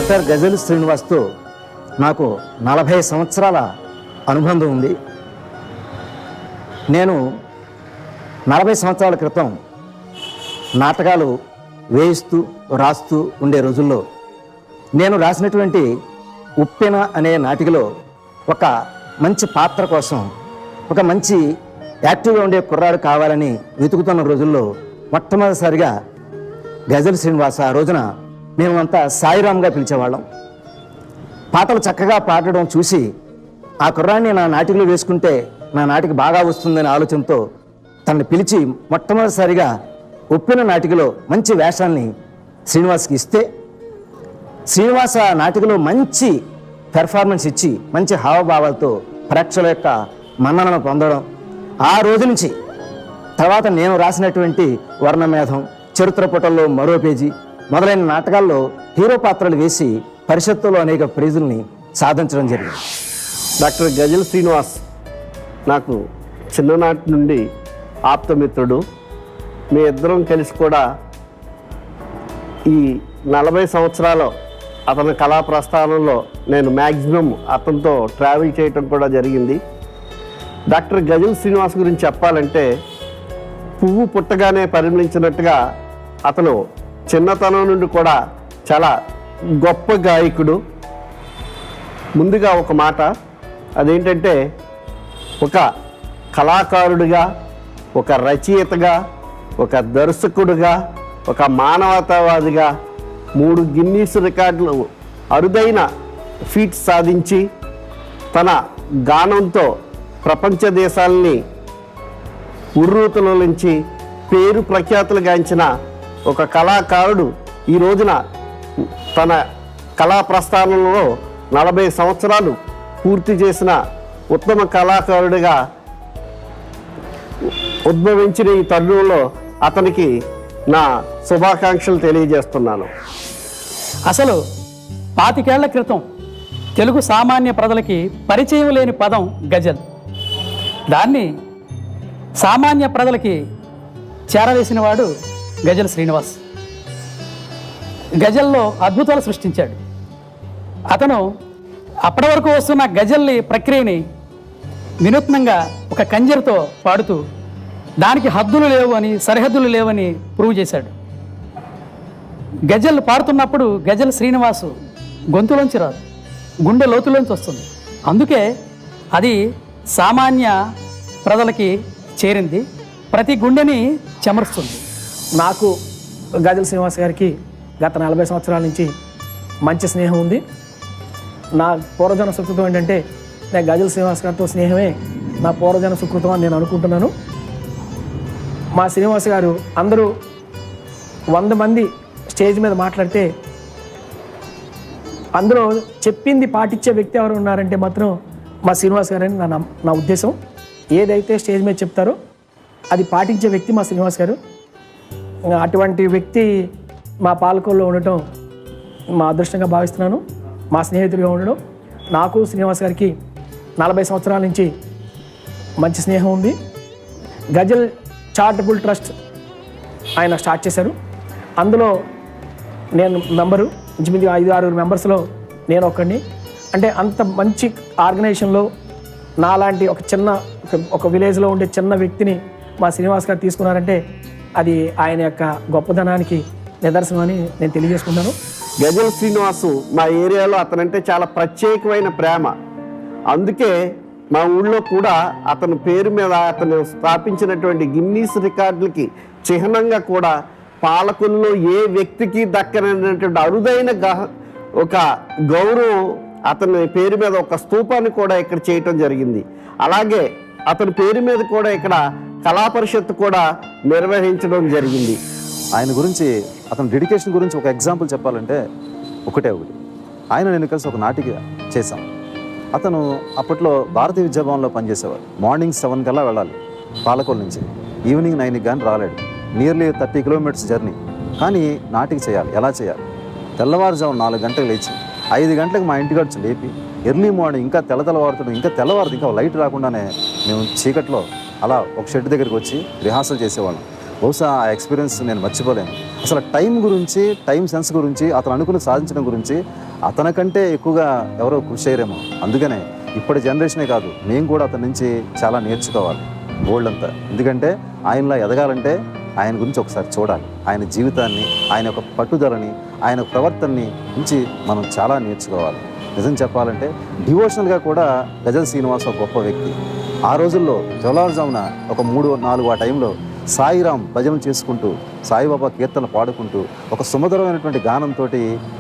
Doctor గజల్ శ్రీనివాస్తో నాకు 40 సంవత్సరాల అనుబంధం ఉంది. నేను 40 సంవత్సరాల క్రితం నాటకాలు వేయిస్తూ రాస్తూ ఉండే రోజుల్లో నేను రాసినటువంటి ఉప్పెన అనే నాటికలో ఒక మంచి పాత్ర కోసం ఒక మంచి యాక్టివ్గా ఉండే కుర్రాడు కావాలని వెతుకుతున్న రోజుల్లో మొట్టమొదటిసారిగా గజల్ శ్రీనివాస్ ఆ రోజున మేమంతా సాయిరామ్గా పిలిచేవాళ్ళం. పాటలు చక్కగా పాడడం చూసి ఆ కుర్రాన్ని నా నాటికలో వేసుకుంటే నా నాటిక బాగా వస్తుందనే ఆలోచనతో తనని పిలిచి మొట్టమొదటిసారిగా ఉప్పిన నాటికలో మంచి వేషాన్ని శ్రీనివాస్కి ఇస్తే శ్రీనివాస్ ఆ నాటికలో మంచి పెర్ఫార్మెన్స్ ఇచ్చి మంచి హావభావాలతో ప్రేక్షకుల యొక్క మన్ననను పొందడం. ఆ రోజు నుంచి తర్వాత నేను రాసినటువంటి వర్ణమేధం, చరిత్ర పుటల్లో మరో పేజీ మొదలైన నాటకాల్లో హీరో పాత్రలు వేసి పరిషత్తులో అనేక ప్రైజుల్ని సాధించడం జరిగింది. డాక్టర్ గజల్ శ్రీనివాస్ నాకు చిన్ననాటి నుండి ఆప్తమిత్రుడు. మీ ఇద్దరం కలిసి కూడా ఈ 40 సంవత్సరాలు అతని కళా ప్రస్థానంలో నేను మ్యాక్సిమం అతనితో ట్రావెల్ చేయటం కూడా జరిగింది. డాక్టర్ గజల్ శ్రీనివాస్ గురించి చెప్పాలంటే పువ్వు పుట్టగానే పరిమళించినట్టుగా అతను చిన్నతనం నుండి కూడా చాలా గొప్ప గాయకుడు. ముందుగా ఒక మాట, అదేంటంటే ఒక కళాకారుడిగా, ఒక రచయితగా, ఒక దర్శకుడిగా, ఒక మానవతావాదిగా 3 గిన్నీస్ రికార్డులు అరుదైన ఫీట్స్ సాధించి తన గానంతో ప్రపంచ దేశాలని ఉర్రూతల నుంచి పేరు ప్రఖ్యాతులు గాంచిన ఒక కళాకారుడు ఈ రోజున తన కళా ప్రస్థానంలో 40 సంవత్సరాలు పూర్తి చేసిన ఉత్తమ కళాకారుడిగా ఉద్భవించిన ఈ తరుణంలో అతనికి నా శుభాకాంక్షలు తెలియజేస్తున్నాను. అసలు 25 ఏళ్ల క్రితం తెలుగు సామాన్య ప్రజలకి పరిచయం లేని పదం గజల్. దాన్ని సామాన్య ప్రజలకి చేరవేసిన వాడు గజల్ శ్రీనివాస్. గజల్లో అద్భుతాలు సృష్టించాడు. అతను అప్పటి వరకు వస్తున్న గజల్ని ప్రక్రియని వినూత్నంగా ఒక కంజర్తో పాడుతూ దానికి హద్దులు లేవు అని, సరిహద్దులు లేవని ప్రూవ్ చేశాడు. గజల్ పాడుతున్నప్పుడు గజల్ శ్రీనివాసు గొంతులోంచి రాదు, గుండె లోతులోంచి వస్తుంది. అందుకే అది సామాన్య ప్రజలకి చేరింది, ప్రతి గుండెని చెమరుస్తుంది. నాకు గజల్ శ్రీనివాస్ గారికి గత 40 సంవత్సరాల నుంచి మంచి స్నేహం ఉంది. నా పూర్వజన సుకృతం ఏంటంటే నేను గజల్ శ్రీనివాస్ గారితో స్నేహమే నా పూర్వజన సుకృతం అని నేను అనుకుంటున్నాను. మా శ్రీనివాస్ గారు అందరూ 100 మంది స్టేజ్ మీద మాట్లాడితే అందులో చెప్పింది పాటించే వ్యక్తి ఎవరు ఉన్నారంటే మాత్రం మా శ్రీనివాస్ గారని నా ఉద్దేశం. ఏదైతే స్టేజ్ మీద చెప్తారో అది పాటించే వ్యక్తి మా శ్రీనివాస్ గారు. అటువంటి వ్యక్తి మా పాలకొల్లో ఉండటం మా అదృష్టంగా భావిస్తున్నాను. మా స్నేహితుడిగా ఉండడం. నాకు శ్రీనివాస్ గారికి 40 సంవత్సరాల నుంచి మంచి స్నేహం ఉంది. గజల్ చారిటబుల్ ట్రస్ట్ ఆయన స్టార్ట్ చేశారు. అందులో నేను మెంబరు, ఇంచుమించు 5-6 మెంబర్స్లో నేను ఒక్కడిని. అంటే అంత మంచి ఆర్గనైజేషన్లో నాలాంటి ఒక విలేజ్లో ఉండే చిన్న వ్యక్తిని మా శ్రీనివాస్ గారు తీసుకున్నారంటే అది ఆయన యొక్క గొప్పదనానికి నిదర్శనం అని నేను తెలియజేసుకున్నాను. గజల్ శ్రీనివాసు మా ఏరియాలో అతనంటే చాలా ప్రత్యేకమైన ప్రేమ. అందుకే మా ఊళ్ళో కూడా అతని పేరు మీద అతను స్థాపించినటువంటి గిన్నీస్ రికార్డులకి చిహ్నంగా కూడా పాలకుల్లో ఏ వ్యక్తికి దక్కనటువంటి అరుదైన ఒక గౌరవం అతని పేరు మీద ఒక స్తూపాన్ని కూడా ఇక్కడ చేయటం జరిగింది. అలాగే అతని పేరు మీద కూడా ఇక్కడ కళా పరిషత్తు కూడా నిర్వహించడం జరిగింది. ఆయన గురించి, అతని డెడికేషన్ గురించి ఒక ఎగ్జాంపుల్ చెప్పాలంటే ఒకటి ఆయన నేను కలిసి ఒక నాటిక చేశాం. అతను అప్పట్లో భారతీయ విద్యాభవన్లో పనిచేసేవారు. మార్నింగ్ 7 కల్లా వెళ్ళాలి పాలకొల్ నుంచి, ఈవినింగ్ 9కి కానీ రాలేడు. Nearly 30 kilometres journey. కానీ నాటిక చేయాలి. ఎలా చేయాలి? తెల్లవారుజాము 4 గంటలకు లేచి 5 గంటలకు మా ఇంటికి వచ్చి లేపి ఎర్లీ మార్నింగ్ ఇంకా తెల్లవారుతుంది, ఇంకా తెల్లవారుది, ఇంకా లైట్ రాకుండానే మేము చీకట్లో అలా ఒక షెడ్ దగ్గరికి వచ్చి రిహార్సల్ చేసేవాళ్ళం. బహుశా ఆ ఎక్స్పీరియన్స్ నేను మర్చిపోలేను. అసలు టైం గురించి, టైం సెన్స్ గురించి, అతను అనుకుని సాధించడం గురించి అతనికంటే ఎక్కువగా ఎవరో కృషి చేయరేమో. అందుకనే ఇప్పటి జనరేషనే కాదు, మేము కూడా అతని నుంచి చాలా నేర్చుకోవాలి గోల్డ్ అంతా. ఎందుకంటే ఆయనలా ఎదగాలంటే ఆయన గురించి ఒకసారి చూడాలి. ఆయన జీవితాన్ని, ఆయన యొక్క పట్టుదలని, ఆయన ప్రవర్తనని నుంచి మనం చాలా నేర్చుకోవాలి. నిజం చెప్పాలంటే డివోషనల్గా కూడా గజల్ శ్రీనివాస్ ఒక గొప్ప వ్యక్తి. ఆ రోజుల్లో తెల్లవారుజామున ఒక 3-4 ఆ టైంలో సాయిరాం భజనలు చేసుకుంటూ, సాయిబాబా కీర్తనలు పాడుకుంటూ, ఒక సుమధురమైనటువంటి గానంతో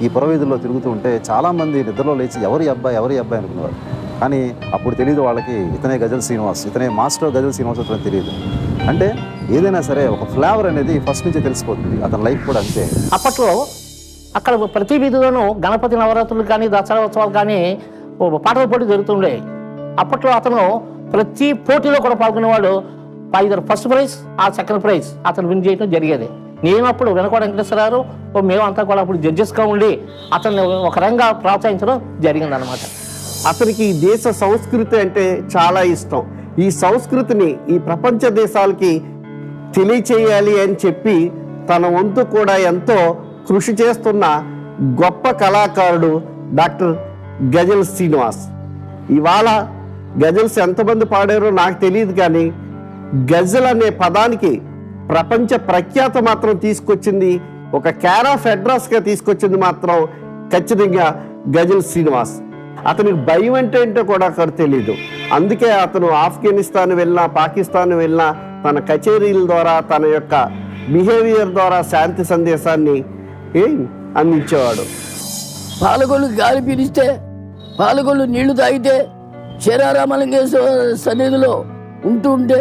ఈ పురవీధుల్లో తిరుగుతూ ఉంటే చాలామంది నిద్రలో లేచి ఎవరి అబ్బాయి అనుకునేవారు. కానీ అప్పుడు తెలియదు వాళ్ళకి ఇతనే గజల్ శ్రీనివాస్, ఇతనే మాస్టర్ గజల్ శ్రీనివాస్ అతను తెలియదు. అంటే ఏదైనా సరే ఒక ఫ్లేవర్ అనేది ఫస్ట్ నుంచి తెలిసిపోతుంది. అతని లైఫ్ కూడా అంతే. అప్పట్లో అక్కడ ప్రతి వీధిలోనూ గణపతి నవరాత్రులు కానీ, దసరా ఉత్సవాలు కానీ పాటల పోటీ జరుగుతుండే. అప్పట్లో అతను ప్రతి పోటీలో కూడా పాల్గొనేవాడు. ఐదర్ ఫస్ట్ ప్రైజ్, ఆ సెకండ్ ప్రైజ్ అతను విన్ చేయడం జరిగేది. నేను అప్పుడు వెనకోడ వెంకటేశ్వరరావు మేమంతా కూడా అప్పుడు జడ్జెస్గా ఉండి అతన్ని ఒక రంగా ప్రోత్సహించడం జరిగిందనమాట. అతనికి ఈ దేశ సంస్కృతి అంటే చాలా ఇష్టం. ఈ సంస్కృతిని ఈ ప్రపంచ దేశాలకి తెలియచేయాలి అని చెప్పి తన వంతు కూడా ఎంతో కృషి చేస్తున్న గొప్ప కళాకారుడు డాక్టర్ గజల్ శ్రీనివాస్. ఇవాళ గజల్స్ ఎంతమంది పాడారో నాకు తెలియదు, కానీ గజల్ అనే పదానికి ప్రపంచ ప్రఖ్యాత మాత్రం తీసుకొచ్చింది, ఒక క్యార్ ఆఫ్ అడ్రస్గా తీసుకొచ్చింది మాత్రం ఖచ్చితంగా గజల్ శ్రీనివాస్. అతనికి భయం అంటే ఏంటో కూడా అక్కడ తెలీదు. అందుకే అతను ఆఫ్ఘనిస్తాన్ వెళ్ళినా, పాకిస్తాన్ వెళ్ళినా తన కచేరీల ద్వారా, తన యొక్క బిహేవియర్ ద్వారా శాంతి సందేశాన్ని అందించేవాడు. పాలకొల్లు గాలి పీలిస్తే, పాలకొల్లు నీళ్లు తాగితే, క్షీరారామలింగేశ్వర సన్నిధిలో ఉంటే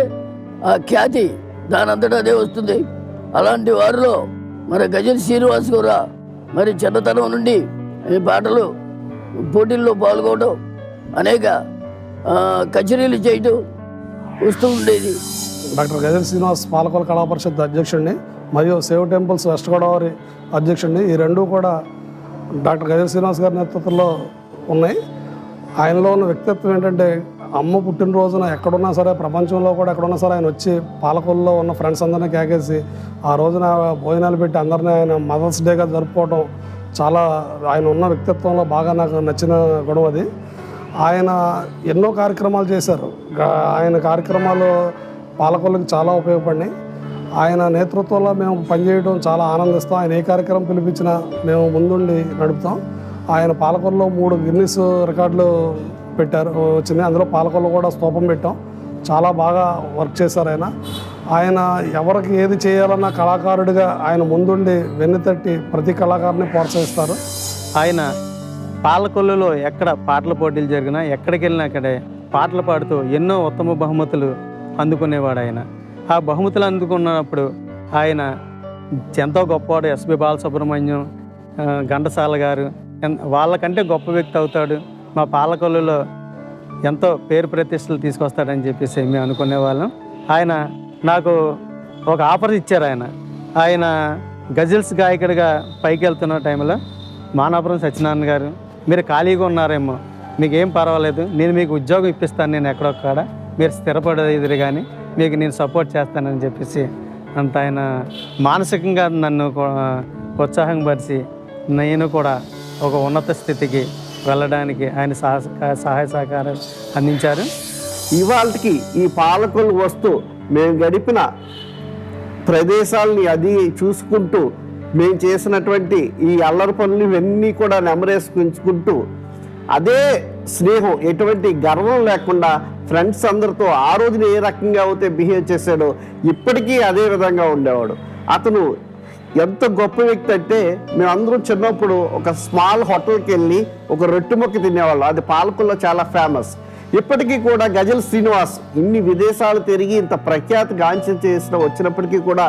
ఆ ఖ్యాతి దానంతటా అదే వస్తుంది. అలాంటి వారిలో మరి గజల్ శ్రీనివాస్ కూడా మరి చిన్నతనం నుండి ఈ పాటలు పోటీల్లో పాల్గొనడం, అనేక కచేరీలు చేయటం వస్తూ ఉండేది. డాక్టర్ గజల్ శ్రీనివాస్ పాలకొల్లు కళా పరిషత్ అధ్యక్షుడిని మరియు సేవ్ టెంపుల్స్ వెస్ట్ గోదావరి అధ్యక్షుడిని. ఈ రెండు కూడా డాక్టర్ గజల్ శ్రీనివాస్ గారి నేతృత్వంలో ఉన్నాయి. ఆయనలో ఉన్న వ్యక్తిత్వం ఏంటంటే, అమ్మ పుట్టినరోజున ఎక్కడున్నా సరే, ప్రపంచంలో కూడా ఎక్కడున్నా సరే ఆయన వచ్చి పాలకొల్లులో ఉన్న ఫ్రెండ్స్ అందరినీ కేకేసి ఆ రోజున భోజనాలు పెట్టి అందరినీ ఆయన మదర్స్ డేగా జరుపుకోవడం చాలా ఆయన ఉన్న వ్యక్తిత్వంలో బాగా నాకు నచ్చిన గుణం అది. ఆయన ఎన్నో కార్యక్రమాలు చేశారు. ఆయన కార్యక్రమాలు పాలకొల్లుకి చాలా ఉపయోగపడినాయి. ఆయన నేతృత్వంలో మేము పనిచేయడం చాలా ఆనందిస్తాం. ఆయన ఏ కార్యక్రమం పిలిపించినా మేము ముందుండి నడుపుతాం. ఆయన పాలకొల్లులో 3 గిన్నిస్ రికార్డులు వచ్చినాయి. అందులో పాలకొల్లు కూడా స్తూపం పెట్టాం. చాలా బాగా వర్క్ చేశారు ఆయన ఎవరికి ఏది చేయాలన్న కళాకారుడిగా ఆయన ముందుండి వెన్నుతట్టి ప్రతి కళాకారుని ప్రోత్సహిస్తారు. ఆయన పాలకొల్లులో ఎక్కడ పాటల పోటీలు జరిగినా, ఎక్కడికి వెళ్ళినా అక్కడే పాటలు పాడుతూ ఎన్నో ఉత్తమ బహుమతులు అందుకునేవాడు. ఆయన ఆ బహుమతులు అందుకున్నప్పుడు ఆయన ఎంతో గొప్పవాడు. ఎస్పి బాలసుబ్రహ్మణ్యం, ఘంటసాల గారు వాళ్ళకంటే గొప్ప వ్యక్తి అవుతాడు, మా పాలకొల్లులో ఎంతో పేరు ప్రతిష్టలు తీసుకొస్తాడని చెప్పేసి మేము అనుకునేవాళ్ళం. ఆయన నాకు ఒక ఆఫర్ ఇచ్చారు. ఆయన గజల్స్ గాయకుడిగా పైకి వెళ్తున్న టైంలో మానాపురం సత్యనారాయణ గారు, మీరు ఖాళీగా ఉన్నారేమో, మీకు ఏం పర్వాలేదు, నేను మీకు ఉద్యోగం ఇప్పిస్తాను, నేను ఎక్కడొక్కడ మీరు స్థిరపడేది కానీ మీకు నేను సపోర్ట్ చేస్తానని చెప్పేసి అంత ఆయన మానసికంగా నన్ను ఉత్సాహం పరిచి నేను కూడా ఒక ఉన్నత స్థితికి వెళ్ళడానికి ఆయన సహాయ సహకారాలు అందించారు. ఇవాళకి ఈ పాలకొల్లు వస్తూ మేము గడిపిన ప్రదేశాలని అది చూసుకుంటూ మేము చేసినటువంటి ఈ అల్లరి పనులు ఇవన్నీ కూడా నెమరేసుకుంటూ అదే స్నేహం, ఎటువంటి గర్వం లేకుండా ఫ్రెండ్స్ అందరితో ఆ రోజున ఏ రకంగా అయితే బిహేవ్ చేశాడో ఇప్పటికీ అదే విధంగా ఉండేవాడు. అతను ఎంత గొప్ప వ్యక్తి అంటే, మేమందరం చిన్నప్పుడు ఒక స్మాల్ హోటల్కి వెళ్ళి ఒక రొట్టె ముక్క తినేవాళ్ళం. అది పాలకొల్లో చాలా ఫేమస్. ఇప్పటికీ కూడా గజల్ శ్రీనివాస్ ఇన్ని విదేశాలు తిరిగి ఇంత ప్రఖ్యాతి గాంచి వచ్చినప్పటికీ కూడా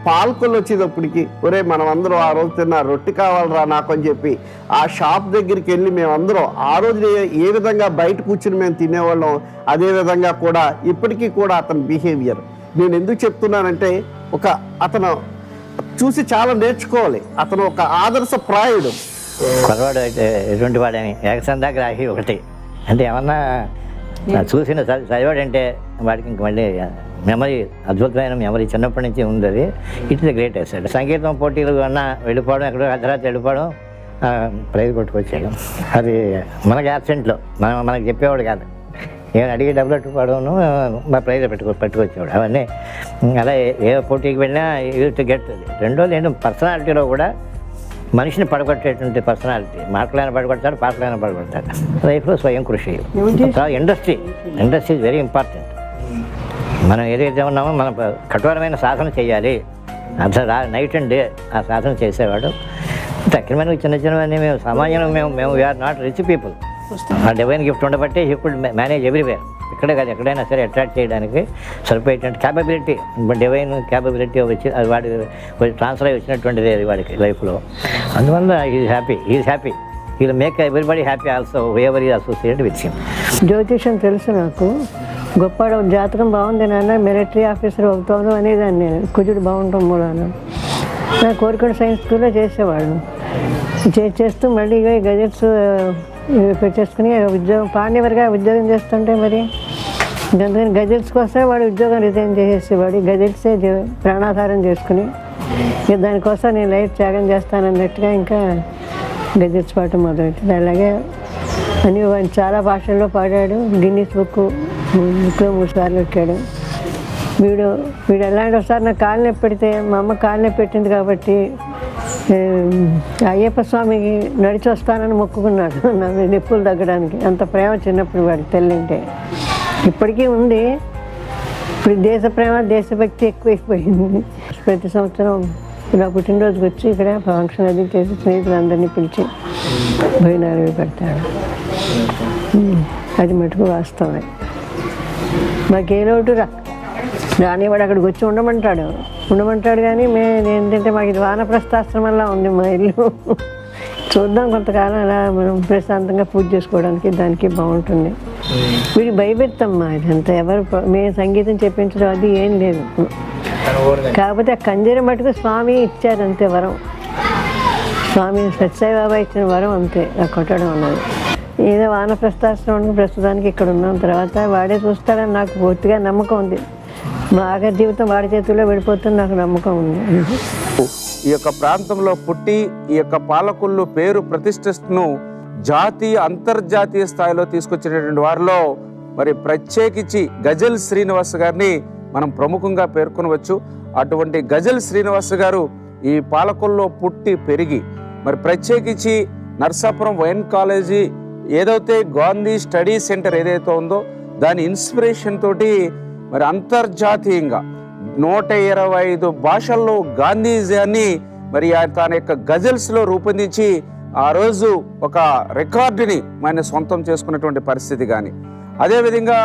పాలకొల్లు వచ్చేటప్పటికి, ఒరే మనం అందరం ఆ రోజు తిన్న రొట్టె కావాలరా నాకు అని చెప్పి ఆ షాప్ దగ్గరికి వెళ్ళి మేమందరం ఆ రోజు ఏ విధంగా బయట కూర్చుని మేము తినేవాళ్ళం, అదే విధంగా కూడా ఇప్పటికీ కూడా అతని బిహేవియర్. నేను ఎందుకు చెప్తున్నానంటే, అతను చూసి చాలా నేర్చుకోవాలి. అతను ఒక ఆదర్శప్రాయుడు. కుర్రవాడు అయితే ఎటువంటి వాడని ఏకసంధాగ్రాహి ఒకటి అంటే ఏమన్నా చూసిన చదివాడంటే వాడికి ఇంక మళ్ళీ మెమరీ, అద్భుతమైన మెమరీ చిన్నప్పటి నుంచి ఉంది. అది ఇట్ ఇస్ గ్రేట్ అసెట్. సంగీతం పోటీలు అన్నా వెళ్ళిపోవడం, ఎక్కడో అర్ధరాత్రి వెళ్ళిపోవడం, ప్రైజ్ కొట్టుకొచ్చాడు. అది మనకి యాబ్సెంట్లో మనకు చెప్పేవాడు కాదు, నేను అడిగి డబ్బులు పెట్టుకోవడం, మా ప్రైజ్ పట్టుకొచ్చేవాడు. అవన్నీ అలా ఏ పోటీకి వెళ్ళినా యూత్ గెట్. రెండోది ఏంటంటే పర్సనాలిటీలో కూడా మనిషిని పడగొట్టేటువంటి పర్సనాలిటీ. మాటలైనా పడగొడతాడు, పాటలైనా పడగొడతాడు. లైఫ్లో స్వయం కృషి. Industry is very important. మనం ఏదైతే ఉన్నామో మనం కఠోరమైన సాధన చేయాలి. నైట్ అండ్ డే ఆ సాధన చేసేవాడు. తక్కువ చిన్న చిన్నవన్నీ మేము సామాన్యంగా మేము వీఆర్ నాట్ రిచ్ పీపుల్. ఆ డివైన్ గిఫ్ట్ ఉండబట్టి హీ కుడ్ మేనేజ్ ఎవ్రీవేర్. ఇక్కడే కాదు, ఎక్కడైనా సరే అట్రాక్ట్ చేయడానికి సరిపోయేటువంటి క్యాపబిలిటీ, డివైన్ క్యాపబిలిటీ వచ్చి అది వాడి ట్రాన్స్ఫర్ అయ్యి వచ్చినటువంటిది అది వాడికి లైఫ్లో. అందువల్ల is happy. We'll make everybody happy also ever is associated with him. జ్యోతిషం తెలుసు నాకు. గొప్ప జాతకం బాగుంది నాన్న, మిలిటరీ ఆఫీసర్ అవుతాను అనేదాన్ని నేను. కుజుడు బాగుంటాం మూలాన. నా కోరికడు సైన్స్ స్కూల్లో చేసేవాడు. చేస్తూ మళ్ళీ గజెట్స్ పెట్టేసుకుని ఉద్యోగం పాండేవర్గా ఉద్యోగం చేస్తుంటే మరి అందుకని గజెట్స్ కోసం వాడు ఉద్యోగం రిజైన్ చేసేవాడు. గజెట్సే ప్రాణాధారం చేసుకుని ఇక దానికోసం నేను లైఫ్ త్యాగం చేస్తానన్నట్టుగా ఇంకా గజెట్స్ పాడటం మొదలెట్టింది. అలాగే అని చాలా భాషల్లో పాడాడు. గిన్నీస్ బుక్లో 3 సార్లు ఎక్కాడు. వీడు ఎలాంటి ఒకసారి నాకు కాలు నొప్పి పెడితే, మా అమ్మ కాలు నొప్పి పెట్టింది కాబట్టి అయ్యప్ప స్వామికి నడిచి వస్తానని మొక్కుకున్నాడు నా నొప్పులు తగ్గడానికి. అంత ప్రేమ చిన్నప్పుడు వాడికి తెల్లింటే. ఇప్పటికీ ఉంది. ఇప్పుడు దేశ ప్రేమ, దేశభక్తి ఎక్కువైపోయింది. ప్రతి సంవత్సరం నా పుట్టినరోజుకి వచ్చి ఇక్కడ ఫంక్షన్ అది చేసి స్నేహితులందరినీ పిలిచి భోజనాలు పెడతాడు. అది మటుకు వాస్తవమే. మాకే లోటు రానివాడు అక్కడికి వచ్చి ఉండమంటాడు కానీ ఏంటంటే మాకు ఇది వానప్రస్థాశ్రమంలా ఉంది మా ఇల్లు. చూద్దాం కొంతకాలం అలా మనం ప్రశాంతంగా పూజ చేసుకోవడానికి దానికి బాగుంటుంది. వీడికి భయపెడతామ్మా ఇదంతా. మేము సంగీతం చెప్పించడం అది ఏం లేదు. కాకపోతే ఆ కంజర మటుకు స్వామి ఇచ్చారు అంతే వరం. స్వామి సత్యసాయిబాబా ఇచ్చిన వరం అంతే ఆ కొట్టడం అన్నది. ఏదో వానప్రస్థాశ్రమానికి ప్రస్తుతానికి ఇక్కడ ఉన్నాం. తర్వాత వాడే చూస్తాడని నాకు పూర్తిగా నమ్మకం ఉంది. మా ఆఖరి జీవితం వాడి చేతుల్లో వెళ్ళిపోతుంది నాకు నమ్మకం ఉంది. ఈ యొక్క ప్రాంతంలో పుట్టి ఈ యొక్క పాలకొల్లు పేరు ప్రతిష్టను జాతీయ అంతర్జాతీయ స్థాయిలో తీసుకొచ్చినటువంటి వారిలో మరి ప్రత్యేకించి గజల్ శ్రీనివాస్ గారిని మనం ప్రముఖంగా పేర్కొనవచ్చు. అటువంటి గజల్ శ్రీనివాస్ గారు ఈ పాలకొల్లో పుట్టి పెరిగి మరి ప్రత్యేకించి నర్సాపురం వైన్ కాలేజీ ఏదైతే గాంధీ స్టడీ సెంటర్ ఏదైతే ఉందో దాని ఇన్స్పిరేషన్ తోటి మరి అంతర్జాతీయంగా 125 భాషల్లో గాంధీజీని మరి తన యొక్క గజల్స్లో రూపొందించి ఆ రోజు ఒక రికార్డుని మన సొంతం చేసుకున్నటువంటి పరిస్థితి. కానీ అదేవిధంగా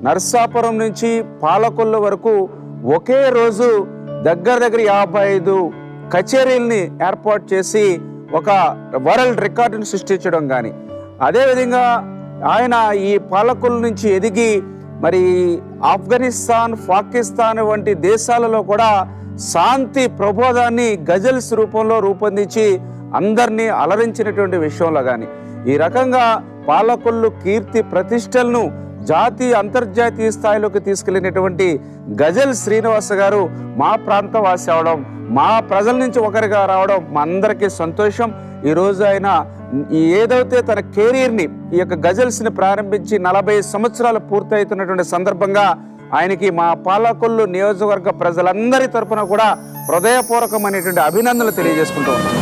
నర్సాపురం నుంచి పాలకొల్లు వరకు ఒకే రోజు దగ్గర 55 కచేరీల్ని ఏర్పాటు చేసి ఒక వరల్డ్ రికార్డుని సృష్టించడం. కానీ అదేవిధంగా ఆయన ఈ పాలకొల్లు నుంచి ఎదిగి మరి ఆఫ్ఘనిస్తాన్, పాకిస్తాన్ వంటి దేశాలలో కూడా శాంతి ప్రబోధాన్ని గజల్స్ రూపంలో రూపొందించి అందరినీ అలరించినటువంటి విషయంలో కానీ ఈ రకంగా పాలకొల్లు కీర్తి ప్రతిష్టలను జాతీయ అంతర్జాతీయ స్థాయిలోకి తీసుకెళ్ళినటువంటి గజల్ శ్రీనివాస్ గారు మా ప్రాంత వాసి అవడం, మా ప్రజల నుంచి ఒకరిగా రావడం మా అందరికీ సంతోషం. ఈరోజు ఆయన ఏదైతే తన కెరీర్ని ఈ యొక్క గజల్స్ని ప్రారంభించి 40 సంవత్సరాలు పూర్తవుతున్నటువంటి సందర్భంగా ఆయనకి మా పాలకొల్లు నియోజకవర్గ ప్రజలందరి తరఫున కూడా హృదయపూర్వకమైనటువంటి అభినందనలు తెలియజేసుకుంటూ ఉన్నాం.